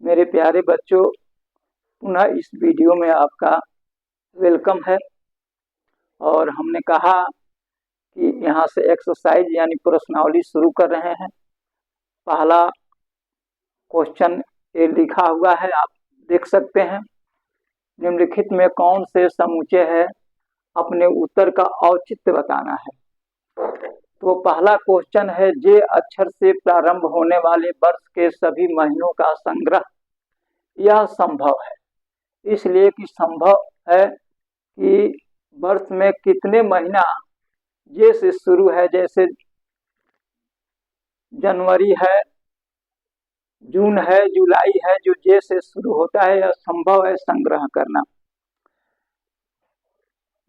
मेरे प्यारे बच्चों, पुनः इस वीडियो में आपका वेलकम है। और हमने कहा कि यहाँ से एक्सरसाइज यानी प्रश्नावली शुरू कर रहे हैं। पहला क्वेश्चन ये लिखा हुआ है, आप देख सकते हैं। निम्नलिखित में कौन से समुच्चय है, अपने उत्तर का औचित्य बताना है। तो पहला क्वेश्चन है, जे अक्षर से प्रारंभ होने वाले वर्ष के सभी महीनों का संग्रह। यह संभव है, इसलिए कि संभव है कि वर्ष में कितने महीना जे से शुरू है, जैसे जनवरी है, जून है, जुलाई है, जो जे से शुरू होता है, यह संभव है संग्रह करना।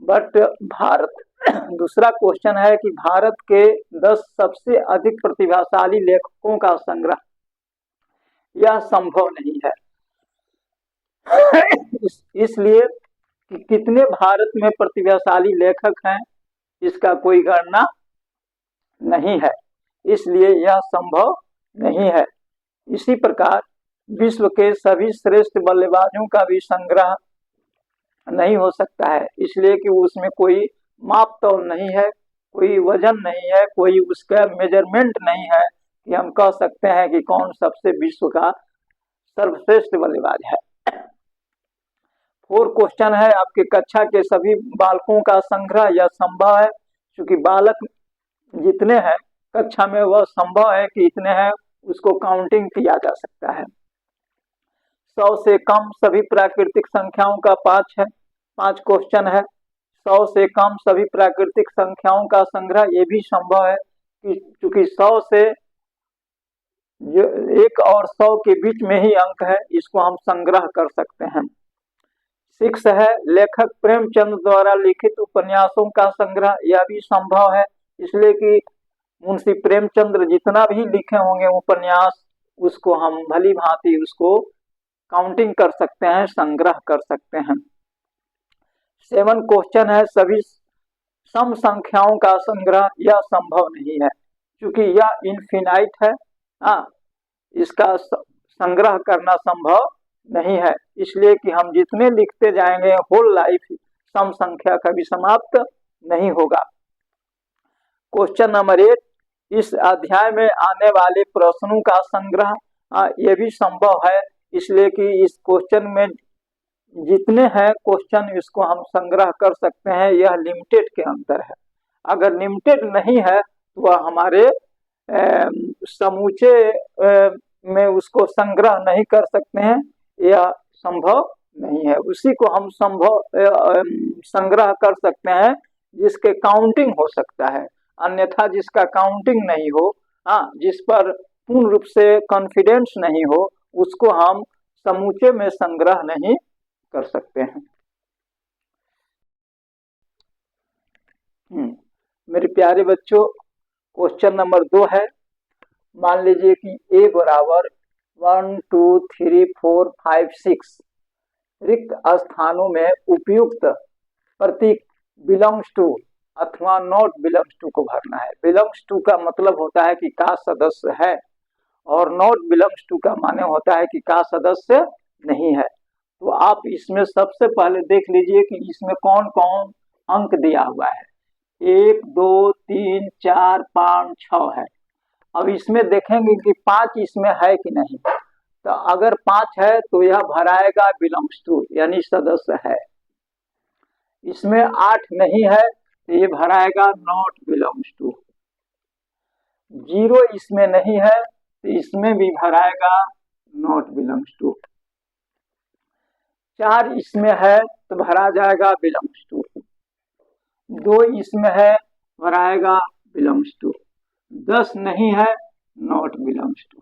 बट भारत दूसरा क्वेश्चन है कि भारत के 10 सबसे अधिक प्रतिभाशाली लेखकों का संग्रह। यह संभव नहीं है। इसलिए कि कितने भारत में प्रतिभाशाली लेखक हैं, इसका कोई गणना नहीं है, इसलिए यह संभव नहीं है। इसी प्रकार विश्व के सभी श्रेष्ठ बल्लेबाजों का भी संग्रह नहीं हो सकता है, इसलिए कि उसमें कोई मापतौल नहीं है, कोई वजन नहीं है, कोई उसका मेजरमेंट नहीं है कि हम कह सकते हैं कि कौन सबसे विश्व का सर्वश्रेष्ठ बल्लेबाज है। 4 क्वेश्चन है, आपके कक्षा के सभी बालकों का संग्रह। यह संभव है, क्योंकि बालक जितने हैं कक्षा में, वह संभव है कि इतने हैं, उसको काउंटिंग किया जा सकता है। 100 से कम सभी प्राकृतिक संख्याओं का 5 क्वेश्चन है। 100 से कम सभी प्राकृतिक संख्याओं का संग्रह, ये भी संभव है कि चूंकि 100 से 1 और 100 के बीच में ही अंक है, इसको हम संग्रह कर सकते हैं। 6 है, लेखक प्रेमचंद द्वारा लिखित उपन्यासों का संग्रह। यह भी संभव है, इसलिए कि मुंशी प्रेमचंद्र जितना भी लिखे होंगे उपन्यास, उसको हम भली भांति उसको काउंटिंग कर सकते हैं, संग्रह कर सकते हैं। 7 क्वेश्चन है, सभी सम संख्याओं का संग्रह। यह संभव नहीं है, क्योंकि यह इनफिनाइट है। इसका संग्रह करना संभव नहीं है, इसलिए कि हम जितने लिखते जाएंगे होल लाइफ सम संख्या कभी समाप्त नहीं होगा। क्वेश्चन नंबर 8, इस अध्याय में आने वाले प्रश्नों का संग्रह। यह भी संभव है, इसलिए कि इस क्वेश्चन में जितने हैं क्वेश्चन, इसको हम संग्रह कर सकते हैं। यह लिमिटेड के अंदर है। अगर लिमिटेड नहीं है तो वह हमारे समूचे में उसको संग्रह नहीं कर सकते हैं, यह संभव नहीं है। उसी को हम संग्रह कर सकते हैं जिसके काउंटिंग हो सकता है, अन्यथा जिसका काउंटिंग नहीं हो, जिस पर पूर्ण रूप से कॉन्फिडेंस नहीं हो, उसको हम समूचे में संग्रह नहीं कर सकते हैं। मेरे प्यारे बच्चों, क्वेश्चन नंबर 2 है। मान लीजिए कि a बराबर 1 2 3 4 5 6 रिक्त स्थानों में उपयुक्त प्रतीक बिलोंग्स टू अथवा नॉट बिलोंग्स टू को भरना है। बिलोंग्स टू का मतलब होता है कि का सदस्य है, और नॉट बिलोंग्स टू का माने होता है कि का सदस्य नहीं है। तो आप इसमें सबसे पहले देख लीजिए कि इसमें कौन कौन अंक दिया हुआ है। 1 2 3 4 5 6 है। अब इसमें देखेंगे कि 5 इसमें है कि नहीं। तो अगर 5 है तो यह भराएगा बिलोंग्स टू, यानी सदस्य है। इसमें 8 नहीं है तो ये भराएगा नॉट बिलोंग्स टू। 0 इसमें नहीं है तो इसमें भी भराएगा नॉट बिलोंग्स टू। 4 इसमें है तो भरा जाएगा बिलोंग्स टू। 2 इसमें है, भराएगा बिलोंग्स टू। 10 नहीं है, नॉट बिलोंग्स टू।